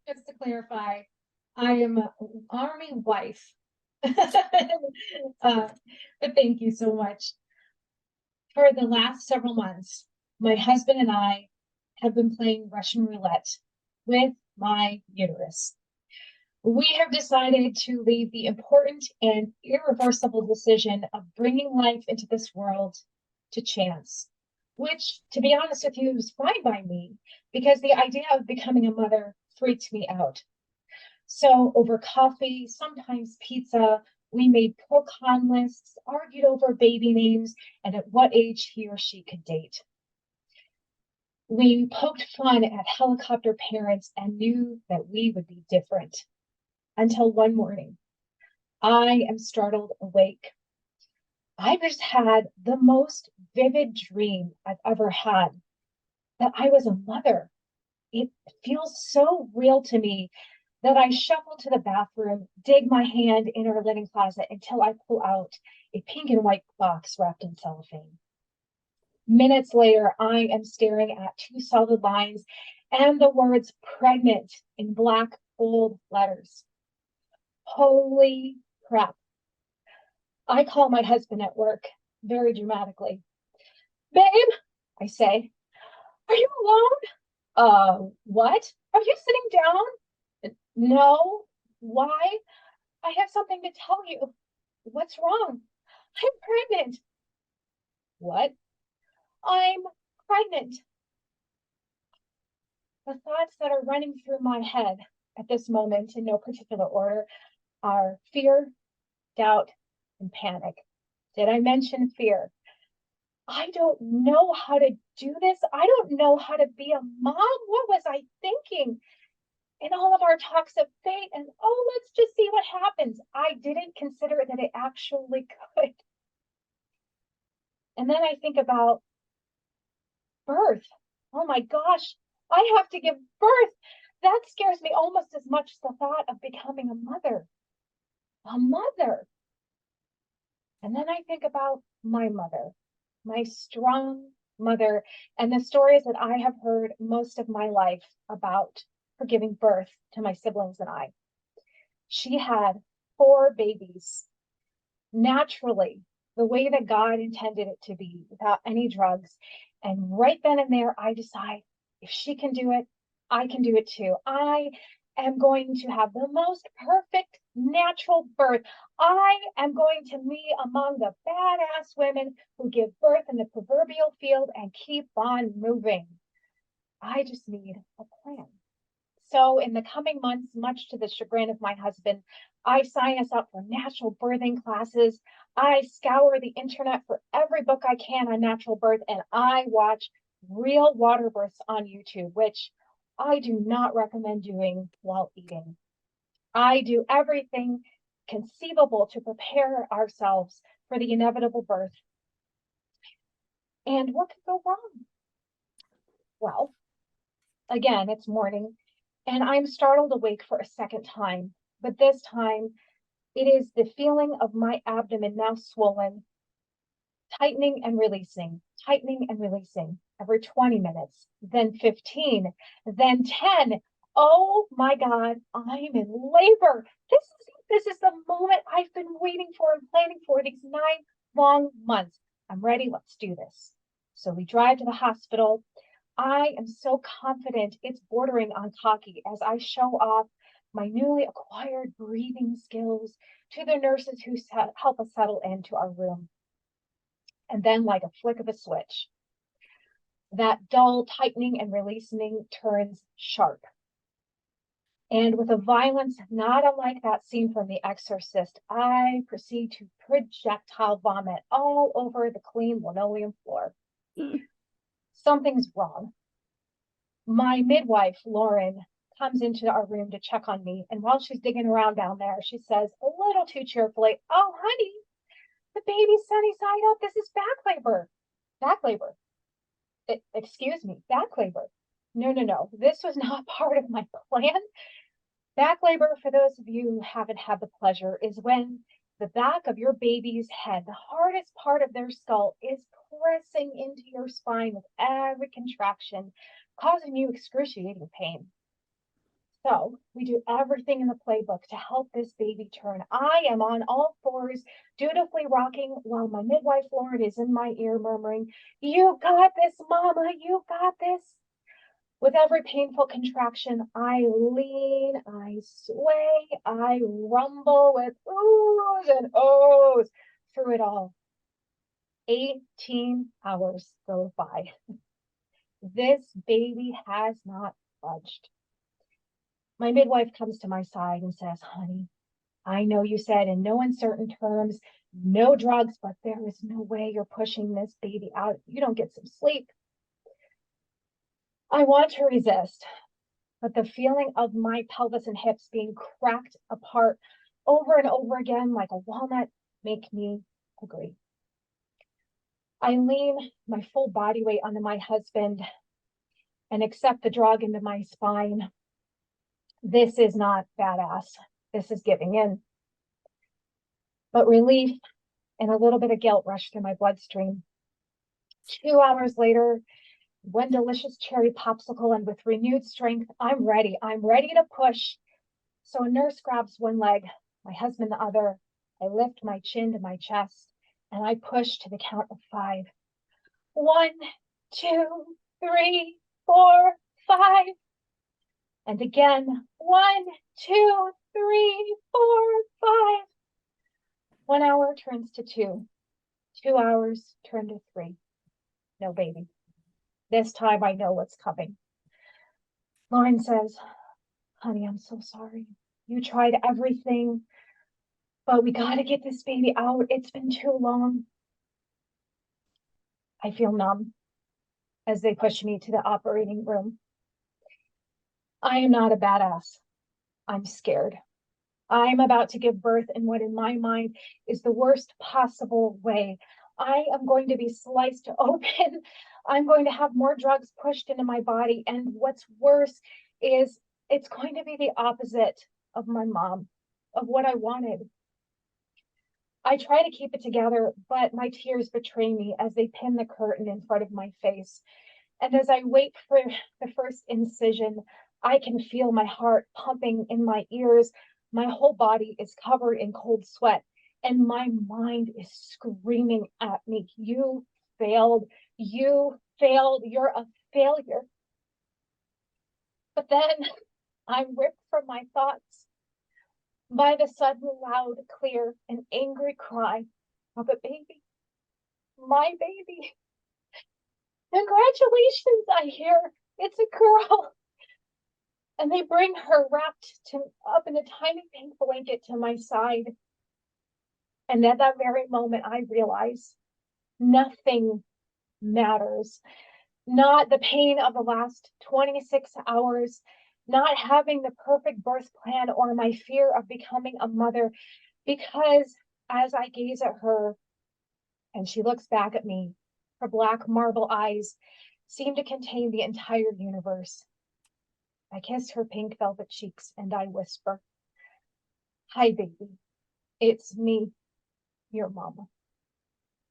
Just to clarify, I am an Army wife. But thank you so much. For the last several months, my husband and I have been playing Russian roulette with my uterus. We have decided to leave the important and irreversible decision of bringing life into this world to chance, which, to be honest with you, is fine by me because the idea of becoming a mother freaks me out. So, over coffee, sometimes pizza, we made pro con lists, argued over baby names, and at what age he or she could date. We poked fun at helicopter parents and knew that we would be different until one morning. I am startled awake. I just had the most vivid dream I've ever had that I was a mother. It feels so real to me that I shuffle to the bathroom, dig my hand in our linen closet until I pull out a pink and white box wrapped in cellophane. Minutes later, I am staring at two solid lines and the words pregnant in black bold letters. Holy crap. I call my husband at work very dramatically. Babe, I say, are you alone? What? Are you sitting down? No. Why? I have something to tell you. What's wrong? I'm pregnant. What? I'm pregnant. The thoughts that are running through my head at this moment, in no particular order, are fear, doubt, and panic. Did I mention fear? I don't know how to do this. I don't know how to be a mom. What was I thinking? In all of our talks of fate and, oh, let's just see what happens, I didn't consider that it actually could. And then I think about birth. Oh my gosh, I have to give birth. That scares me almost as much as the thought of becoming a mother. A mother. And then I think about my mother, my strong mother, and the stories that I have heard most of my life about her giving birth to my siblings and I. She had four babies naturally, the way that God intended it to be, without any drugs. And right then and there, I decide if she can do it, I can do it too. I am going to have the most perfect natural birth. I am going to be among the badass women who give birth in the proverbial field and keep on moving. I just need a plan. So, in the coming months, much to the chagrin of my husband, I sign us up for natural birthing classes. I scour the internet for every book I can on natural birth, and I watch real water births on YouTube, which I do not recommend doing while eating. I do everything conceivable to prepare ourselves for the inevitable birth. And what could go wrong? Well, again, it's morning, and I'm startled awake for a second time, but this time it is the feeling of my abdomen now swollen, tightening and releasing every 20 minutes, then 15, then 10. Oh my God, I'm in labor. This is the moment I've been waiting for and planning for these 9 long months. I'm ready. Let's do this. So we drive to the hospital. I am so confident it's bordering on cocky as I show off my newly acquired breathing skills to the nurses who help us settle into our room. And then, like a flick of a switch, that dull tightening and releasing turns sharp. And with a violence not unlike that scene from The Exorcist, I proceed to projectile vomit all over the clean linoleum floor. Something's wrong. My midwife, Lauren, comes into our room to check on me. And while she's digging around down there, she says a little too cheerfully, "Oh, honey, the baby's sunny side up. This is back labor." Back labor. Excuse me, back labor. No. This was not part of my plan. Back labor, for those of you who haven't had the pleasure, is when the back of your baby's head, the hardest part of their skull, is pressing into your spine with every contraction, causing you excruciating pain. So we do everything in the playbook to help this baby turn. I am on all fours, dutifully rocking while my midwife, Lauren, is in my ear murmuring, "You got this, mama, you got this." With every painful contraction, I lean, I sway, I rumble with oohs and ohs through it all. 18 hours go by. This baby has not budged. My midwife comes to my side and says, "Honey, I know you said in no uncertain terms, no drugs, but there is no way you're pushing this baby out. You don't get some sleep." I want to resist, but the feeling of my pelvis and hips being cracked apart over and over again like a walnut make me agree. I lean my full body weight onto my husband and accept the drug into my spine. This is not badass. This is giving in. But relief and a little bit of guilt rushed through my bloodstream. 2 hours later, one delicious cherry popsicle, and with renewed strength, I'm ready. I'm ready to push. So a nurse grabs one leg, my husband the other. I lift my chin to my chest, and I push to the count of 5. 1, 2, 3, 4, 5. And again, 1, 2, 3, 4, 5. 1 hour turns to 2. 2 hours turn to 3. No baby. This time I know what's coming. Lauren says, "Honey, I'm so sorry. You tried everything, but we got to get this baby out. It's been too long." I feel numb as they push me to the operating room. I am not a badass. I'm scared. I'm about to give birth in what in my mind is the worst possible way. I am going to be sliced open. I'm going to have more drugs pushed into my body. And what's worse is it's going to be the opposite of my mom, of what I wanted. I try to keep it together, but my tears betray me as they pin the curtain in front of my face. And as I wait for the first incision, I can feel my heart pumping in my ears. My whole body is covered in cold sweat, and my mind is screaming at me, "You failed. You failed. You're a failure." But then I'm ripped from my thoughts by the sudden loud, clear, and angry cry of a baby. My baby. "Congratulations," I hear. "It's a girl." And they bring her wrapped up in a tiny pink blanket to my side. And at that very moment, I realize nothing matters. Not the pain of the last 26 hours, not having the perfect birth plan, or my fear of becoming a mother. Because as I gaze at her and she looks back at me, her black marble eyes seem to contain the entire universe. I kiss her pink velvet cheeks and I whisper, "Hi, baby. It's me, your mama.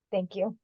Thank you."